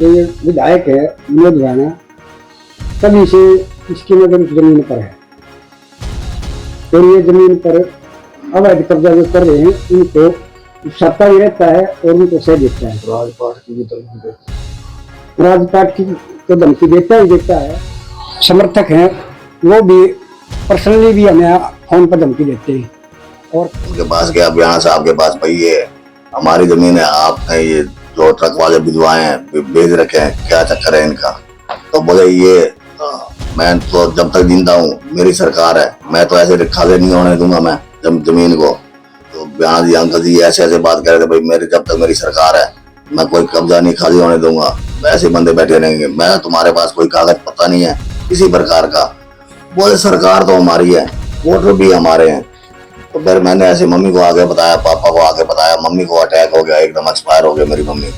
ये विधायक है विनोद राणा, तभी से इसकी नजर उस जमीन पर है और ये जमीन पर अवैध कब्जा जो कर रहे हैं उनको सत्ता भी रहता है और उनको सह देता है। राजपाट की भी धमकी देता राजपाट की तो धमकी देता ही देता है। समर्थक हैं वो भी पर्सनली भी हमें फोन पर धमकी देते हैं। और उनके पास गया, बयान साहब के पास, भाई ये हमारी जमीन है, आपने ये जो ट्रक वाले भिजवाए हैं भेज रखे हैं, क्या चक्कर है इनका। तो बोले ये मैं तो जब तक जिंदा हूँ मेरी सरकार है, मैं तो ऐसे खाली नहीं होने दूंगा मैं जमीन को। तो बयान जी अंकल जी ऐसे ऐसे बात कर रहे थे, भाई मेरे जब तक मेरी सरकार है मैं कोई कब्जा नहीं खाली होने दूंगा, ऐसे बंदे बैठे रहेंगे, मैं तुम्हारे पास कोई कागज पता नहीं है किसी प्रकार का। बोले सरकार तो हमारी है, वोटर भी हमारे हैं। तो फिर मैंने ऐसे मम्मी को आगे बताया, पापा को आगे बताया। मम्मी को अटैक हो गया, एकदम एक्सपायर हो गया मेरी मम्मी।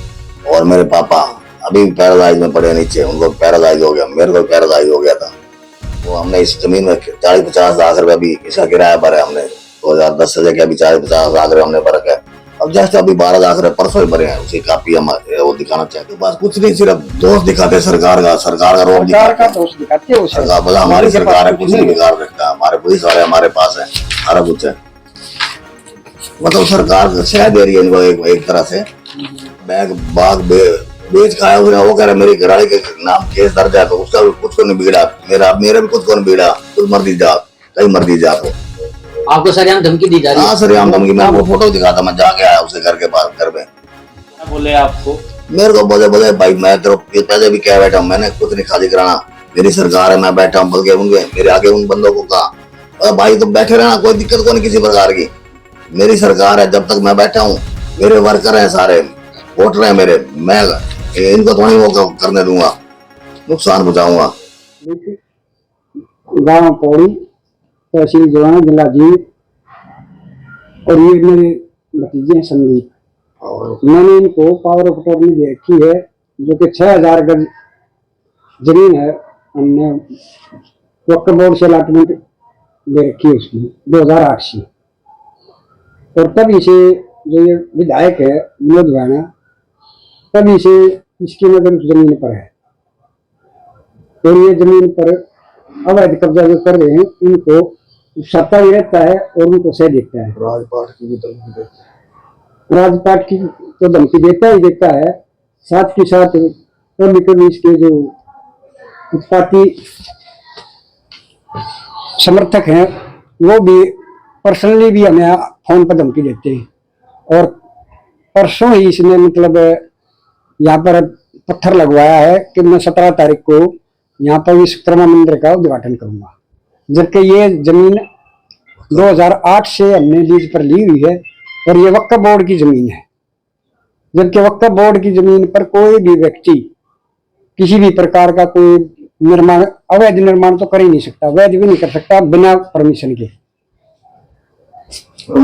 और मेरे पापा अभी पैरालाइज में पड़े नीचे, उनको पैरालाइज हो गया, मेरे को पैरालाइज हो गया था। वो हमने इस जमीन में 40-50 लाख रुपया भी इसका किराया भरा हमने 2010 से लेकर अभी 40-50 लाख रुपया हमने भर है। अब जस्ट अभी 12 लाख रुपये परसों ही भरे हैं, उसी कापी हम वो दिखाना चाहते बस कुछ नहीं, सिर्फ दोष दिखाते सरकार का रोप दिखाते हैं। सरकार बोला हमारी सरकार है, कुछ नहीं बिगाड़ सकता, हमारे पुलिस वाले हमारे पास है, सारा कुछ है। मतलब सरकार शह दे रही है इनको एक तरह से। बैग बाग बेच का है उसने, वो कह रहा मेरी घराड़ी के नाम केस दर्ज है, तो उसका भी कुछ को नहीं बिगड़ा, मेरा भी कुछ को नहीं बिगड़ा, कुछ मर्जी जा कहीं मर्जी जा। तो आपको सरेआम धमकी दी जा रही है? हाँ सरेआम धमकी, मैं आपको फोटो दिखाता, मैं जाके आया उसके घर के पास, घर में। क्या बोले आपको? मेरे को बोले भाई मैं तेरे पहले भी कह बैठा हूँ, मैंने कुछ नहीं खाली कराना, मेरी सरकार है, मैं बैठा हूँ। बल्कि उनके मेरे आगे उन बंदों को कहा भाई तुम बैठे रहना, कोई दिक्कत को नहीं किसी प्रकार की, मेरी सरकार है, जब तक मैं बैठा हूँ मेरे वर्कर हैं सारे, वोटर हैं मेरे, मैं इनको थोड़ी वो करने दूंगा, नुकसान पहुंचाऊंगा। गाँव पौड़ी, तहसील जवाना, जिला जींद, और ये मेरे भतीजे हैं संदीप। और मैंने इनको पावर ऑफ अटॉर्नी दे रखी है, जो कि 6000 गज जमीन है, हमने वक्फ बोर्ड से अलॉटमेंट दे रखी है उसकी 2008 से। और तभी से जो ये विधायक है विनोद राणा, तभी से इसकी नजर उस जमीन पर है और ये जमीन पर अवैध कब्जा जो कर रहे हैं उनको सत्ता भी रहता है और उनको सह देता है। राजपाट की भी धमकी देता राजपाट की तो धमकी देता ही देता है, साथ के साथ कभी इसके जो उत्पाती समर्थक हैं वो भी पर्सनली भी हमें फोन पर धमकी देते हैं। और परसों ही इसने मतलब यहाँ पर पत्थर लगवाया है कि मैं 17 तारीख को यहाँ पर विश्वकर्मा मंदिर का उद्घाटन करूंगा, जबकि ये जमीन 2008 से हमने लीज पर ली हुई है और ये वक्फ बोर्ड की जमीन है। जबकि वक्फ बोर्ड की जमीन पर कोई भी व्यक्ति किसी भी प्रकार का कोई निर्माण, अवैध निर्माण तो कर ही नहीं सकता, वैध भी नहीं कर सकता बिना परमिशन के।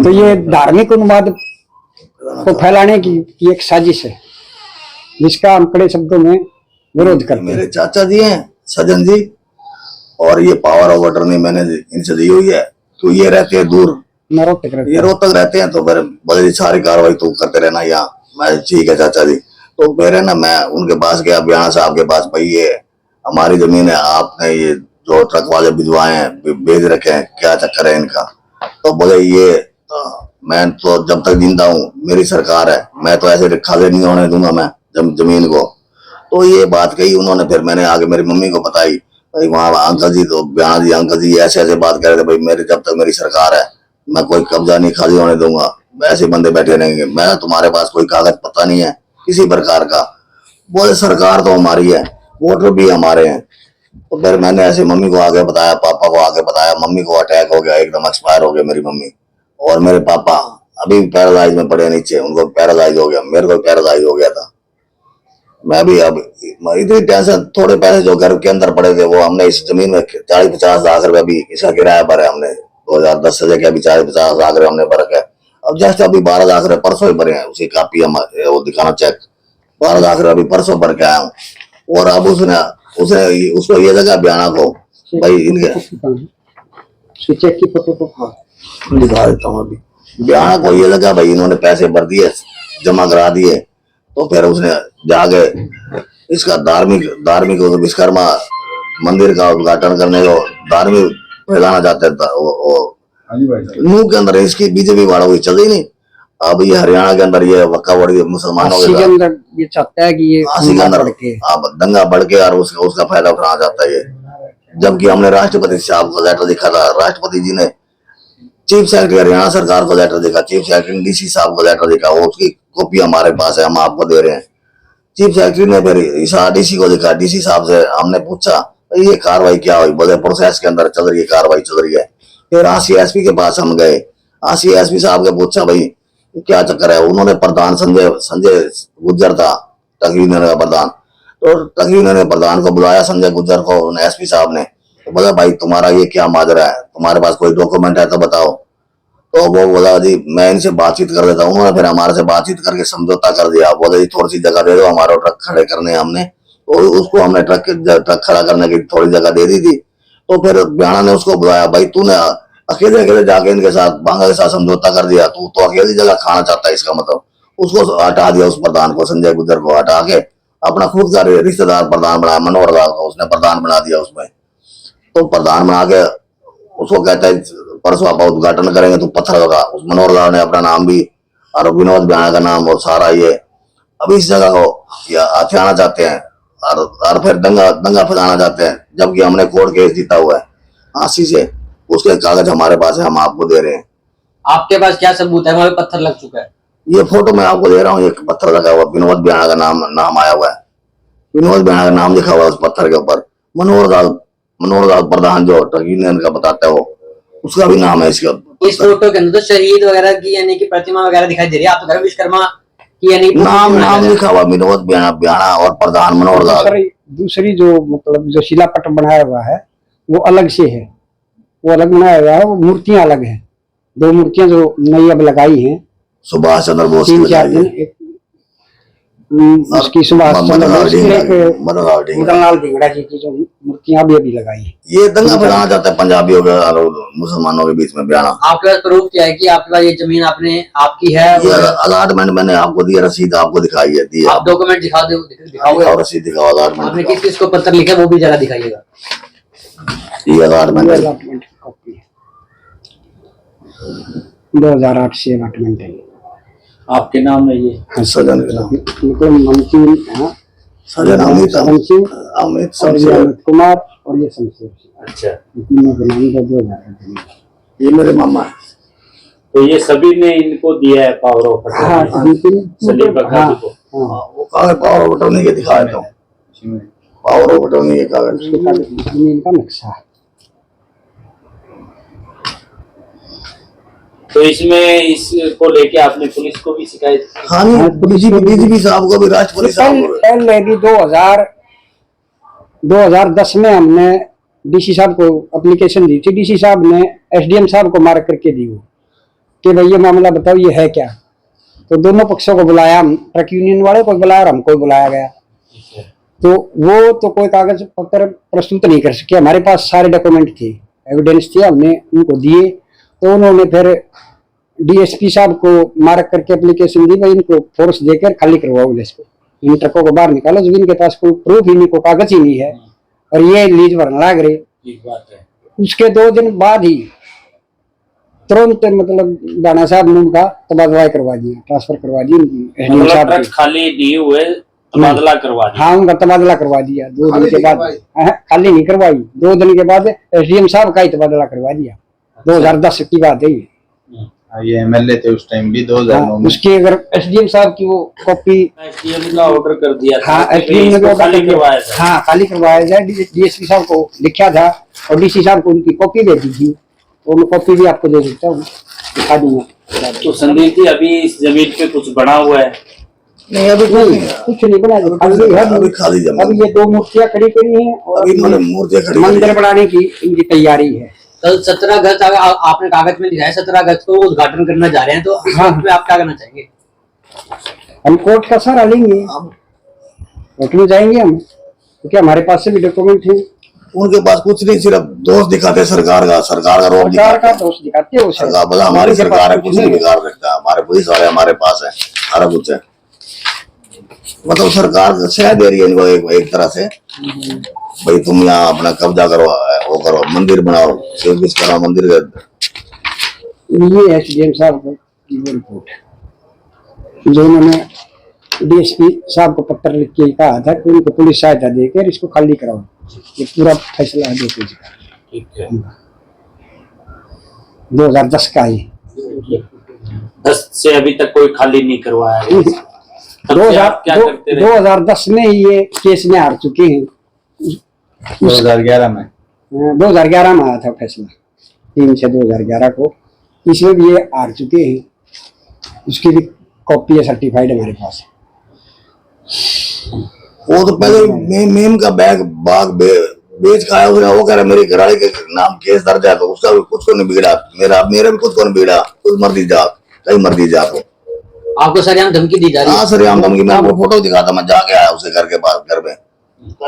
तो ये धार्मिक उन्माद को फैलाने की एक साजिश है, जिसका हम कड़े शब्दों में विरोध करते हैं। मेरे चाचा जी हैं सजन जी, और ये पावर ऑफ अटॉर्नी मैंने इनसे दी हुई है। तो ये रहते हैं दूर, ये रोहतक रहते हैं, तो फिर बोले सारी कार्रवाई तो करते रहना यहाँ। मैं ठीक है चाचा जी। तो फिर ना मैं उनके पास गया, बयान साहब के पास, भाई ये हमारी जमीन है, आपने ये जो ट्रक वाले भिजवाए हैं भेज रखे हैं, क्या चक्कर है इनका। तो बोले ये मैं तो जब तक जिंदा हूँ मेरी सरकार है, मैं तो ऐसे खाली नहीं होने दूंगा मैं जमीन को। तो ये बात कही उन्होंने, फिर मैंने आगे मेरी मम्मी को बताई, भाई वहाँ अंकल जी तो बयान जी अंकल जी ऐसे ऐसे बात कर रहे थे, भाई मेरे जब तक मेरी सरकार है मैं कोई कब्जा नहीं खाली होने दूंगा, ऐसे बंदे बैठे रहेंगे, मैं तुम्हारे पास कोई कागज पता नहीं है किसी प्रकार का। बोले सरकार तो हमारी है, वोटर भी हमारे हैं। तो फिर मैंने ऐसे मम्मी को आगे बताया, पापा को आगे बताया। मम्मी को अटैक हो गया, एकदम एक्सपायर हो गया मेरी मम्मी। और मेरे पापा अभी पैरालाइज में पड़े नीचे, उनको पैरालाइज हो गया, मेरे को पैरालाइज हो गया था। मैं भी अब इतनी टेंशन, थोड़े पैसे जो घर के अंदर पड़े थे वो हमने इस जमीन में 40-50 लाख रुपया भी इसका किराया भरा हमने 2010 से लेकर अभी 40-50 लाख रुपया हमने भर है। अब जस्ट अभी 12 लाख रुपये परसों ही भरे हैं, उसी कापी हम वो दिखाना चेक, 12 लाख रुपया अभी परसों भर के आया हूँ। और अब उसको ये लगा बयाना को, भाई इनके चेक की फोटो तो दिखा देता हूँ। अभी बयाना को ये लगा भाई इन्होंने पैसे भर दिए, जमा करा दिए, तो फिर उसने जाके इसका धार्मिक विश्वकर्मा मंदिर का उद्घाटन करने को धार्मिक फैलाना चाहते थे हाँ जी भाई साहब। मुंह के अंदर इसकी बीजेपी वाला हुई चल ही नहीं। अब ये हरियाणा के अंदर ये वक्का वर्ग मुसलमानों अस्सी के के साथ अंदर ये चाहता है कि ये अस्सी के अंदर बढ़ के अब दंगा बढ़ के और उसका फायदा उठाना चाहता है ये। जबकि हमने राष्ट्रपति साहब को लेटर लिखा था, राष्ट्रपति जी ने चीफ सेक्रेटरी हरियाणा सरकार को लेटर लिखा, चीफ सेक्रेटरी डीसी साहब को लेटर लिखा, वो उसकी कॉपी हमारे पास है, हम आपको दे रहे हैं। चीफ सेक्रेटरी ने फिर डीसी को लिखा, डीसी साहब से हमने पूछा ये कार्रवाई क्या हुई, बोले प्रोसेस के अंदर चल रही है, कार्रवाई चल रही है। फिर आरसीएसपी के पास हम गए, आरसीएसपी साहब ने पूछा भाई क्या चक्कर है। उन्होंने प्रधान संजय गुज्जर था टग यूनियन का प्रधान, तो टग यूनियन के प्रधान को बुलाया संजय गुज्जर को एसपी साहब ने, तो बोला भाई तुम्हारा ये क्या माजरा है, तुम्हारे पास कोई डॉक्यूमेंट है तो बताओ। तो वो बोला जी मैं इनसे बातचीत कर देता हूँ। उन्होंने फिर हमारे से बातचीत करके समझौता कर दिया, बोले जी थोड़ी सी जगह दे दो, हमारा ट्रक खड़े करने हमने, तो उसको हमने ट्रक खड़ा करने की थोड़ी जगह दे दी थी। तो फिर ब्याणा ने उसको बुलाया, भाई तूने अकेले अकेले जाके इनके साथ बांगा के साथ समझौता कर दिया, तू तो अकेली जगह खाना चाहता है, इसका मतलब। उसको हटा दिया, उस प्रधान को संजय गुज्जर को हटा के अपना खुद का रिश्तेदार प्रधान बनाया, मनोहर लाल को उसने प्रधान बना दिया उसमें। तो प्रधान बना के उसको कहता है परसों आप उद्घाटन करेंगे तो पत्थर लगा, उस मनोहर लाल ने अपना नाम भी और विनोद ब्याणा का नाम और सारा ये अब इस जगह को हथियाना चाहते हैं और फिर दंगा फैलाना चाहते हैं। जबकि हमने कोर्ट केस जीता हुआ है आशी से, उसके कागज हमारे पास है, हम आपको दे रहे हैं। आपके पास क्या सबूत है वहां पे पत्थर लग चुका है? ये फोटो मैं आपको दे रहा हूँ, एक पत्थर लगा हुआ, विनोद ब्याणा का नाम आया हुआ है, विनोद ब्याणा का नाम लिखा हुआ है उस पत्थर के ऊपर। मनोहर लाल प्रधान जो ट्रक यूनियन का बताता है वो, उसका भी नाम है इसके ऊपर। इस फोटो के अंदर तो शहीद वगैरह की यानी कि प्रतिमा वगैरह दिखाई दे रही है, आप तो कह रहे हो विश्वकर्मा की यानी नाम लिखा हुआ विनोद ब्याणा और प्रधान मनोहर लाल। दूसरी जो मतलब जो शिलापट बनाया हुआ है वो अलग से है, वो अलग बनाया हुआ है, वो मूर्तियां अलग हैं। दो मूर्तियां जो नई अब लगाई हैं सुभाष चंद्र बोस 3-4 दिन, उसकी सुभाष चंद्र बोस की, एक मदनलाल ढींगरा जी की जो मूर्तियां अभी लगाई है। ये दंगा फैलाना चाहता है पंजाबियों के और मुसलमानों के बीच में। ब्याणा आपके पास प्रूफ क्या है कि आपके पास ये जमीन आपकी है? ये अलॉटमेंट मैंने आपको दिया, रसीद आपको दिखाई है, दी आप डॉक्यूमेंट दिखाओगे? रसीद दिखाओ, अलॉटमेंट आपने किस किस को पत्र लिखा वो भी जरा दिखाइएगा। ये अलॉटमेंट अलॉटमेंट की कॉपी है, 2008 से अलॉटमेंट है। आपके नाम है ये? सजन के नाम, मतलब नमकीन सजन अमित सिंह अमित और ये अमित कुमार और ये शमशेर सिंह। अच्छा, तीनों के नाम 2008 ये मेरे मामा है। तो ये सभी ने इनको दिया है पावर ऑफ सलीम बखारी को? वो कागज पावर ऑफ अटॉर्नी के दिखा देता हूँ, पावर ऑफ अटॉर्नी के कागज, जमीन का नक्शा है। तो इसमें इसको लेके आपने पुलिस को भी शिकायत की? हाँ डीजीपी साहब को भी, राष्ट्रपति साहब को भी। पहले भी 2010 में हमने डीसी साहब को एप्लीकेशन दी थी, डीसी साहब ने एसडीएम साहब को मार्क करके दी वो कि भाई ये मामला बताओ ये है क्या। तो दोनों पक्षों को बुलाया, हम ट्रक यूनियन वाले को बुलाया और हमको बुलाया गया। तो वो तो कोई कागज पत्र प्रस्तुत नहीं कर सके, हमारे पास सारे डॉक्यूमेंट थे, एविडेंस थे, हमने उनको दिए। तो उन्होंने फिर डीएसपी साहब को मार्क करके एप्लीकेशन दी, भाई इनको फोर्स देकर खाली करवाओ, इसको इन ट्रकों को बाहर निकालो, जब इनके पास कोई प्रूफ ही नहीं, कोई कागज ही नहीं है और ये लीज भरने लग रहे। ठीक बात है। उसके 2 दिन बाद ही तुरंत मतलब दाना साहब ने उनका तबादला करवा दिया, ट्रांसफर करवा दी मतलब ट्रक खाली दिए हुए तबादला करवा दिया? हाँ, उनका तबादला करवा दिया 2 दिन के बाद। खाली नहीं करवाई, 2 दिन के बाद एसडीएम साहब का ही तबादला करवा दिया। 2010 की बात है ये एमएलए थे उस टाइम भी 2009 में। उसकी अगर एसडीएम साहब की वो कॉपी, एसडीएम का ऑर्डर कर दिया था? हाँ एसडीएम ने खाली करवाया था? हाँ खाली करवाया जाए, डीएसपी साहब को लिखा था और डीसी साहब को उनकी कॉपी दे दी थी, और मैं कॉपी भी आपको दे देता हूँ, दिखा दूंगा। तो संदीप जी अभी इस जमीन पे कुछ बना हुआ है? नहीं अभी कुछ नहीं बना, अभी खाली जमीन। अब ये 2 मूर्तियां खड़ी करी हैं और मूर्तियां खड़ी, मंदिर बनाने की इनकी तैयारी है। कल 17 अगस्त आपने कागज में दिखाया, 17 अगस्त को उद्घाटन करना जा रहे हैं, तो इस वक्त पे आप क्या करना चाहेंगे? हम कोर्ट का सहारा लेंगे, कोर्ट में जाएंगे हम, क्योंकि हमारे पास से भी डॉक्यूमेंट है। उनके पास कुछ नहीं, सिर्फ दोष दिखाते सरकार का रोप सरकार का दोष दिखाते हो, सरकार बोला हमारी सरकार है, कुछ नहीं बिगाड़ सकता, हमारे पुलिस वाले हमारे पास है, सारा कुछ है। मतलब सरकार शह दे रही है इनको एक तरह से, भाई तुम यहाँ अपना कब्जा करो, वो करो, मंदिर बनाओ, सर्विस करो मंदिर का। ये एसडीएम साहब की वो रिपोर्ट है जो उन्होंने डीएसपी साहब को पत्र लिख के कहा था कि उनको पुलिस सहायता देकर इसको खाली कराओ। ये पूरा फैसला है 2 पेज का, ठीक है। 2010 का ही। 10 से अभी तक कोई खाली नहीं करवाया है। तब से आप क्या करते रहे? 2010 में ही ये केस में हार चुके हैं। 2011 में 2011 में आया था फैसला, 3 से 2011 को। इसमें भी ये हार चुके हैं, उसकी भी कॉपी है सर्टिफाइड हमारे पास। वो तो पहले मेम का बाग बेच का आया हुआ, वो कह रहा मेरी घराड़ी के नाम केस दर्ज है, तो उसका भी कुछ को नहीं बिगड़ा, मेरा भी कुछ को नहीं बिगड़ा, कुछ मर्जी जात, कहीं मर्जी जात हो। आपको सरेआम धमकी दी जा रही है? हाँ सरेआम धमकी, मैं आपको फोटो दिखाता, मैं जाके आया उसके घर के पास, घर में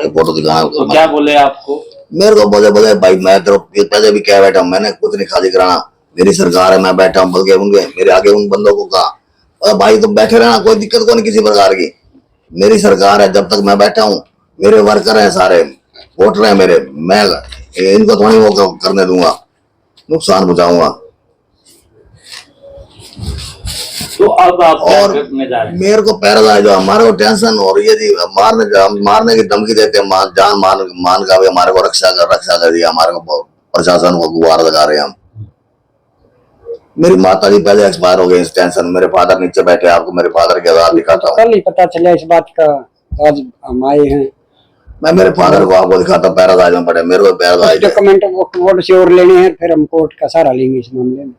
फोटो दिखाया। तो क्या बोले आपको? मेरे को बोले भाई मैं तो पहले भी कह बैठा हूँ, मैंने कुछ नहीं खाली कराना, मेरी सरकार है, मैं बैठा हूँ, बल्कि उनके मेरे आगे उन बंदों को कहा भाई तुम बैठे रहना, कोई दिक्कत को नहीं किसी प्रकार की, मेरी सरकार है, जब तक मैं बैठा हूँ, मेरे वर्कर हैं सारे, वोटर हैं मेरे, मैं इनको थोड़ी वो करने दूंगा, नुकसान पहुंचाऊंगा। तो अब आप क्या और करने जा रहे हैं? मेरे को पैरालाइज जो हमारे को टेंशन हो रही है जी, मारने की धमकी देते हैं, जान मान का भी हमारे को रक्षा कर दिया, हमारे को प्रशासन को गुहार लगा रहे हैं हम। मेरी माता जी पहले एक्सपायर हो गई इस टेंशन, मेरे फादर नीचे बैठे, आपको मेरे फादर के आधार दिखाता हूँ। कल ही पता चला इस बात का, आज हम आए हैं। मैं मेरे फादर को आपको दिखाता हूँ, पैरालाइज में पड़े, मेरे को पैरालाइज डॉक्यूमेंट कोर्ट से और लेने हैं, फिर हम कोर्ट का सहारा लेंगे इस मामले में।